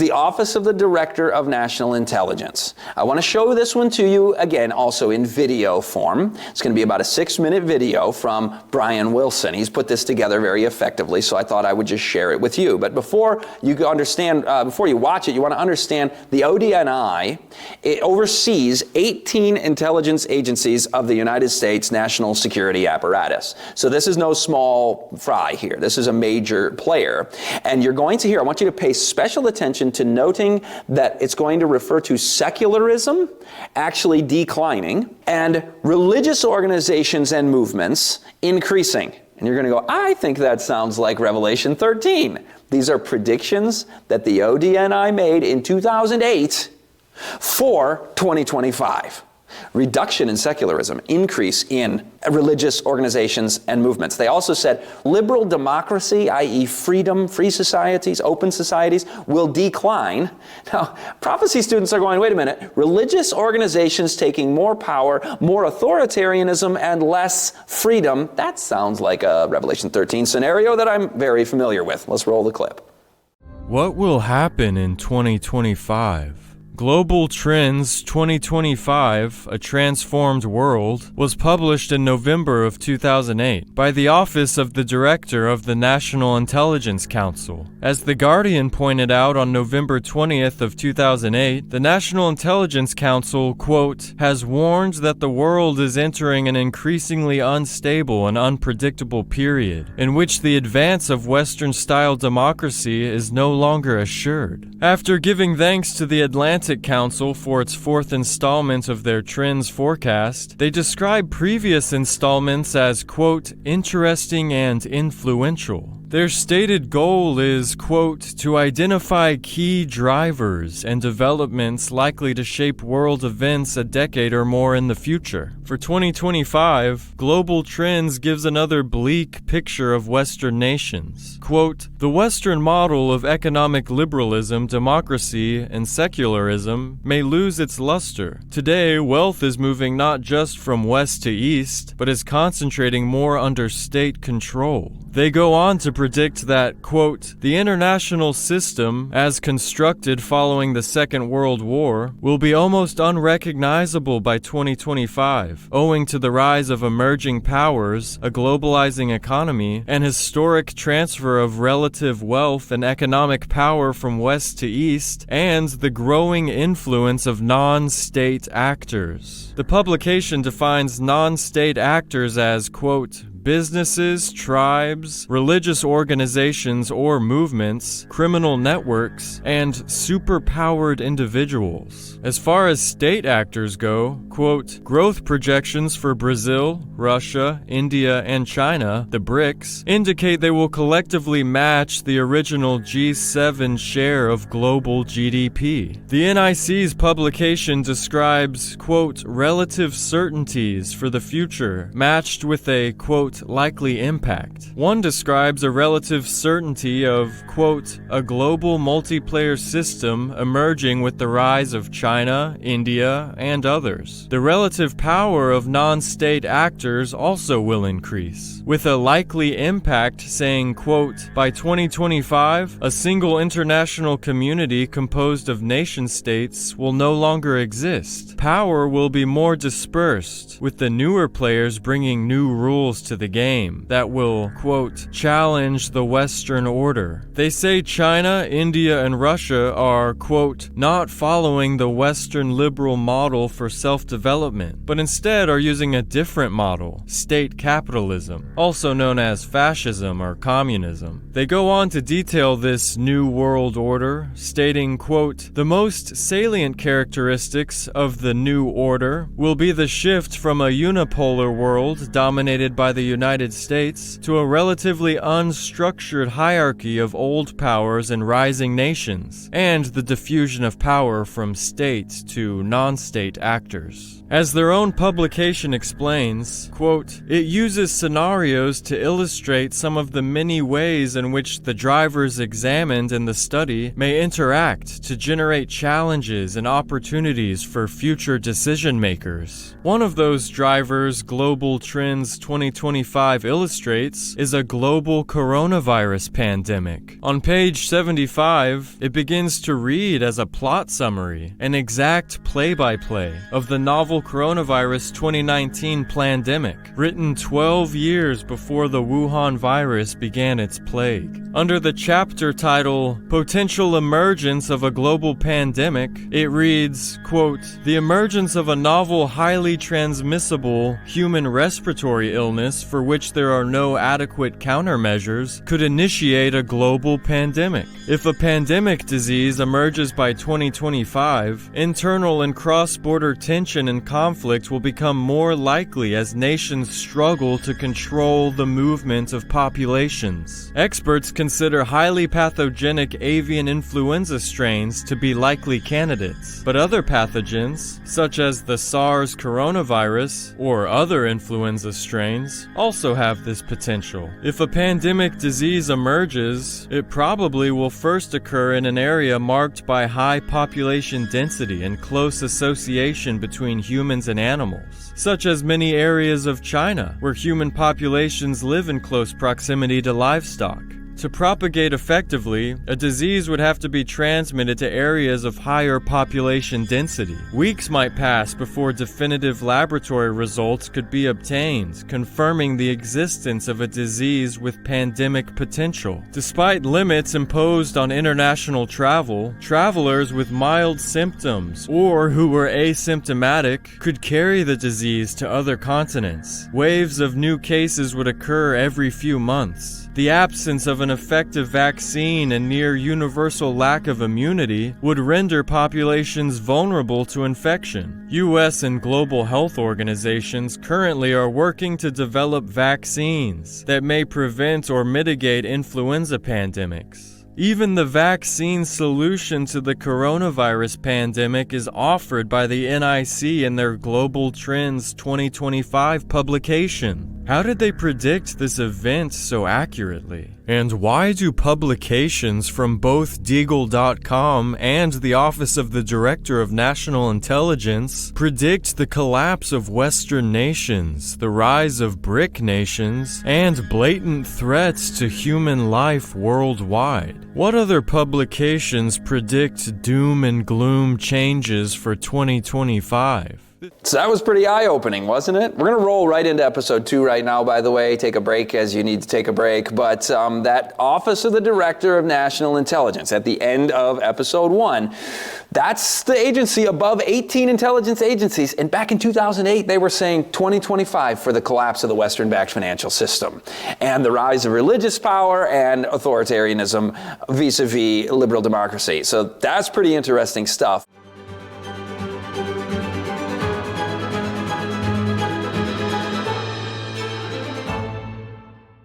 the Office of the Director of National Intelligence. I want to show this one to you again also in video form. It's going to be about a 6-minute video from Brian Wilson. He's put this together very effectively, so I thought I would just share it with you. But before you understand, before you watch it, you want to understand the ODNI. It oversees 18 intelligence agencies of the United States national security apparatus. So this is no small fry here. This is a major player. And you're going to hear, I want you to pay special attention to noting that it's going to refer to secularism actually declining and religious organizations and movements increasing. And you're going to go, I think that sounds like Revelation 13. These are predictions that the ODNI made in 2008 for 2025. Reduction in secularism, increase in religious organizations and movements. They also said liberal democracy, i.e. freedom, free societies, open societies, will decline. Now, prophecy students are going, wait a minute, religious organizations taking more power, more authoritarianism, and less freedom. That sounds like a Revelation 13 scenario that I'm very familiar with. Let's roll the clip. What will happen in 2025? Global Trends 2025, A Transformed World, was published in November of 2008 by the Office of the Director of the National Intelligence Council. As The Guardian pointed out on November 20th of 2008, the National Intelligence Council, quote, has warned that the world is entering an increasingly unstable and unpredictable period, in which the advance of Western-style democracy is no longer assured. After giving thanks to the Atlantic Council for its 4th installment of their Trends forecast, they describe previous installments as, quote, interesting and influential. Their stated goal is, quote, to identify key drivers and developments likely to shape world events a decade or more in the future. For 2025, Global Trends gives another bleak picture of Western nations. Quote, the Western model of economic liberalism, democracy, and secularism may lose its luster. Today, wealth is moving not just from west to east, but is concentrating more under state control. They go on to predict that, quote, the international system, as constructed following the Second World War, will be almost unrecognizable by 2025, owing to the rise of emerging powers, a globalizing economy, and historic transfer of relative wealth and economic power from west to east, and the growing influence of non-state actors. The publication defines non-state actors as, quote, businesses, tribes, religious organizations or movements, criminal networks, and superpowered individuals. As far as state actors go, quote, growth projections for Brazil, Russia, India, and China, the BRICS, indicate they will collectively match the original G7 share of global GDP. The NIC's publication describes, quote, relative certainties for the future matched with a, quote, likely impact. One describes a relative certainty of, quote, a global multiplayer system emerging with the rise of China, India, and others. The relative power of non-state actors also will increase, with a likely impact saying, quote, by 2025, a single international community composed of nation-states will no longer exist. Power will be more dispersed, with the newer players bringing new rules to the game that will, quote, challenge the Western order. They say China, India, and Russia are, quote, not following the Western liberal model for self-development, but instead are using a different model, state capitalism, also known as fascism or communism. They go on to detail this new world order, stating, quote, the most salient characteristics of the new order will be the shift from a unipolar world dominated by the United States to a relatively unstructured hierarchy of old powers and rising nations, and the diffusion of power from state to non-state actors. As their own publication explains, quote, it uses scenarios to illustrate some of the many ways in which the drivers examined in the study may interact to generate challenges and opportunities for future decision makers. One of those drivers Global Trends 2025 2025 illustrates is a global coronavirus pandemic. On page 75, it begins to read as a plot summary, an exact play-by-play of the novel coronavirus 2019 pandemic, written 12 years before the Wuhan virus began its plague. Under the chapter title, Potential Emergence of a Global Pandemic, it reads, quote, "The emergence of a novel, highly transmissible human respiratory illness for which there are no adequate countermeasures could initiate a global pandemic. If a pandemic disease emerges by 2025, internal and cross-border tension and conflict will become more likely as nations struggle to control the movement of populations. Experts consider highly pathogenic avian influenza strains to be likely candidates, but other pathogens, such as the SARS coronavirus or other influenza strains, also have this potential. If a pandemic disease emerges, it probably will first occur in an area marked by high population density and close association between humans and animals, such as many areas of China, where human populations live in close proximity to livestock. To propagate effectively, a disease would have to be transmitted to areas of higher population density. Weeks might pass before definitive laboratory results could be obtained, confirming the existence of a disease with pandemic potential. Despite limits imposed on international travel, travelers with mild symptoms or who were asymptomatic could carry the disease to other continents. Waves of new cases would occur every few months. The absence of an effective vaccine and near universal lack of immunity would render populations vulnerable to infection. U.S. and global health organizations currently are working to develop vaccines that may prevent or mitigate influenza pandemics. Even the vaccine solution to the coronavirus pandemic is offered by the NIC in their Global Trends 2025 publication. How did they predict this event so accurately? And why do publications from both Deagle.com and the Office of the Director of National Intelligence predict the collapse of Western nations, the rise of BRIC nations, and blatant threats to human life worldwide? What other publications predict doom and gloom changes for 2025? So that was pretty eye-opening, wasn't it? We're going to roll right into episode 2 right now, by the way. Take a break as you need to take a break. But that Office of the Director of National Intelligence at the end of episode 1, that's the agency above 18 intelligence agencies. And back in 2008, they were saying 2025 for the collapse of the Western-backed financial system and the rise of religious power and authoritarianism vis-a-vis liberal democracy. So that's pretty interesting stuff.